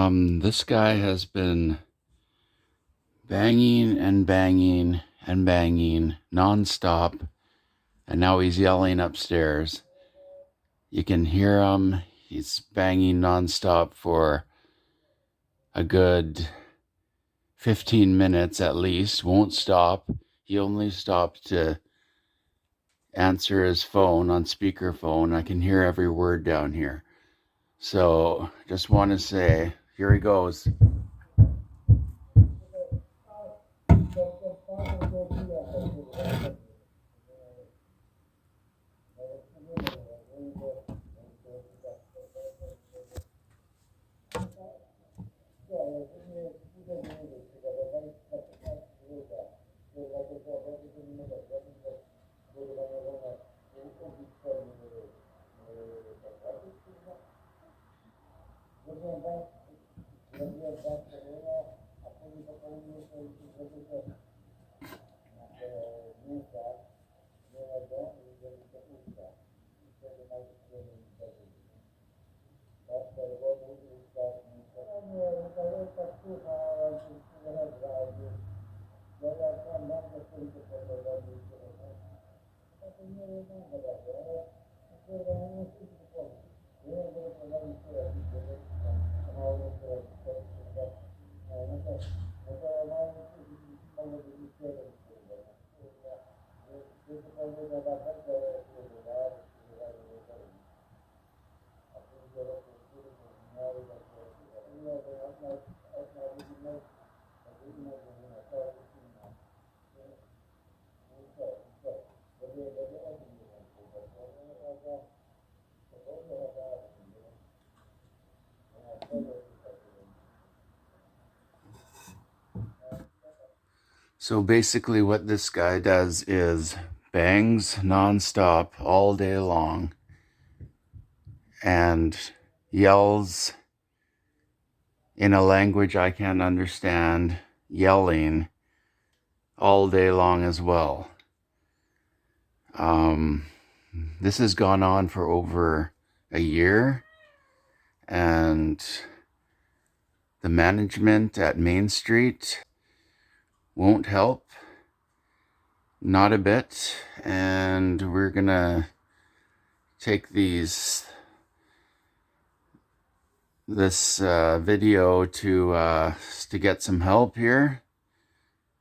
This guy has been banging and banging and banging nonstop, and now he's yelling upstairs. You can hear him. He's banging nonstop for a good 15 minutes at least, won't stop. He only stopped to answer his phone on speakerphone. I can hear every word down here. So just want to say, here he goes. So basically what this guy does is bangs nonstop all day long and yells in a language I can't understand, yelling all day long as well. This has gone on for over a year, and the management at Main Street won't help, not a bit, and we're gonna take this video to get some help here,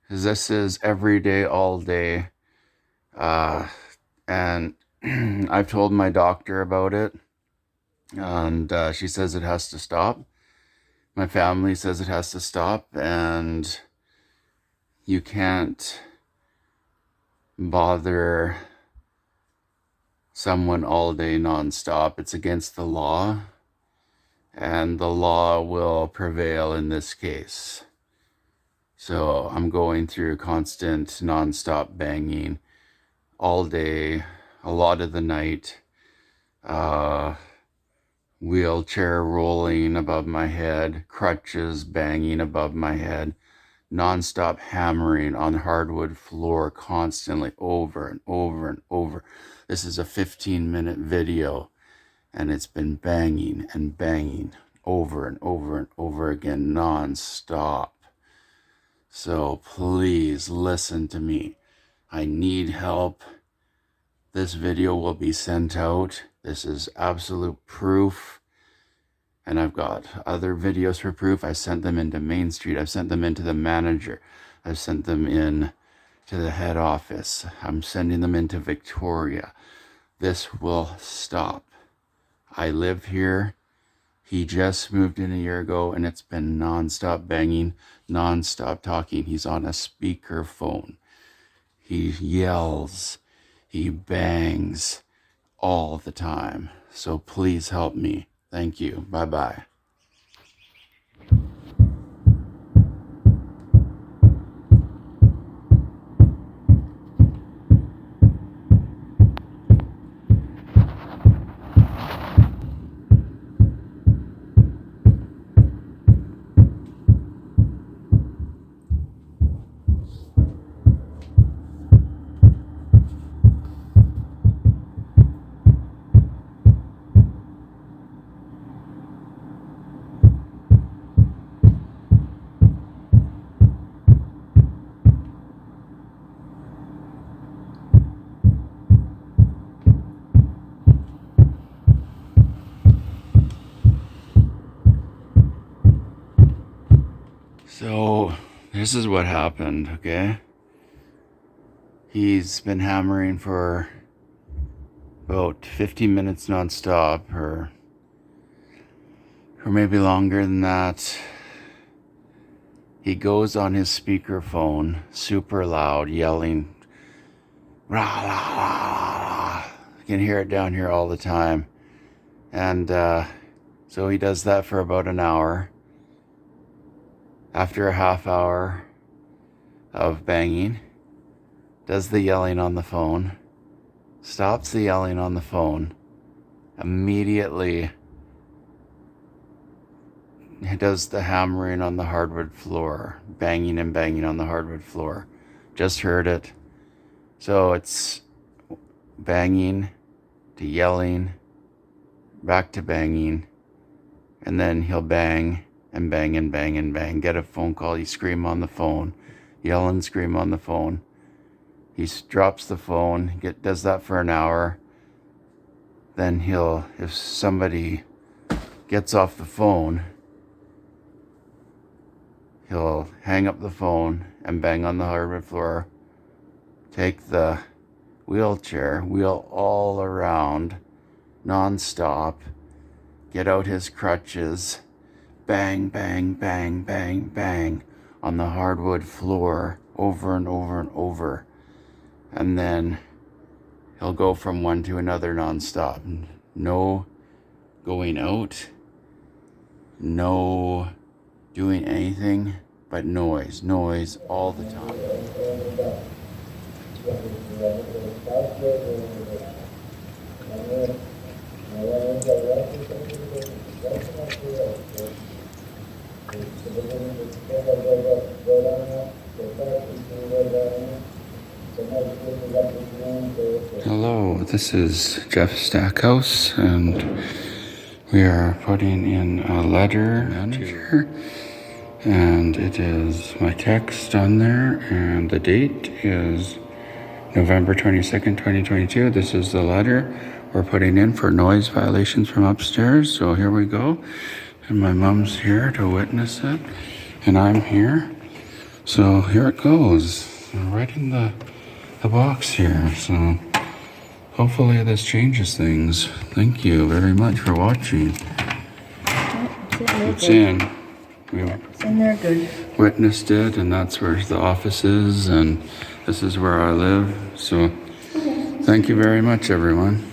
because this is every day, all day, and I've told my doctor about it, and she says it has to stop. My family says it has to stop, and you can't bother someone all day nonstop. It's against the law, and the law will prevail in this case. So I'm going through constant nonstop banging all day, a lot of the night, wheelchair rolling above my head, crutches banging above my head, nonstop hammering on hardwood floor constantly, over and over and over. This is a 15-minute video, and it's been banging and banging over and over and over again nonstop. So please listen to me. I need help. This video will be sent out. This is absolute proof. And I've got other videos for proof. I sent them into Main Street. I've sent them into the manager. I've sent them in to the head office. I'm sending them into Victoria. This will stop. I live here. He just moved in a year ago, and it's been nonstop banging, nonstop talking. He's on a speakerphone. He yells. He bangs all the time. So please help me. Thank you. Bye-bye. So this is what happened, okay? He's been hammering for about 15 minutes nonstop, or maybe longer than that. He goes on his speakerphone, super loud, yelling, rah, rah, rah, rah. You can hear it down here all the time. And so he does that for about an hour. After a half hour of banging, does the yelling on the phone, stops the yelling on the phone, immediately does the hammering on the hardwood floor, banging and banging on the hardwood floor. Just heard it. So it's banging to yelling, back to banging, and then he'll bang and bang and bang and bang. Get a phone call, you scream on the phone, yell and scream on the phone. He drops the phone, does that for an hour. Then if somebody gets off the phone, he'll hang up the phone and bang on the hardwood floor, take the wheelchair, wheel all around, non-stop, get out his crutches, bang, bang, bang, bang, bang on the hardwood floor over and over and over. And then he'll go from one to another non-stop. No going out, no doing anything but noise all the time. Hello, this is Jeff Stackhouse, and we are putting in a letter manager, and it is my text on there, and the date is November 22nd, 2022. This is the letter we're putting in for noise violations from upstairs. So here we go, and my mom's here to witness it, and I'm here. So here it goes, right in the box here. So hopefully this changes things. Thank you very much for watching. It's in. It's in there good. Witnessed it, and that's where the office is, and this is where I live. So thank you very much, everyone.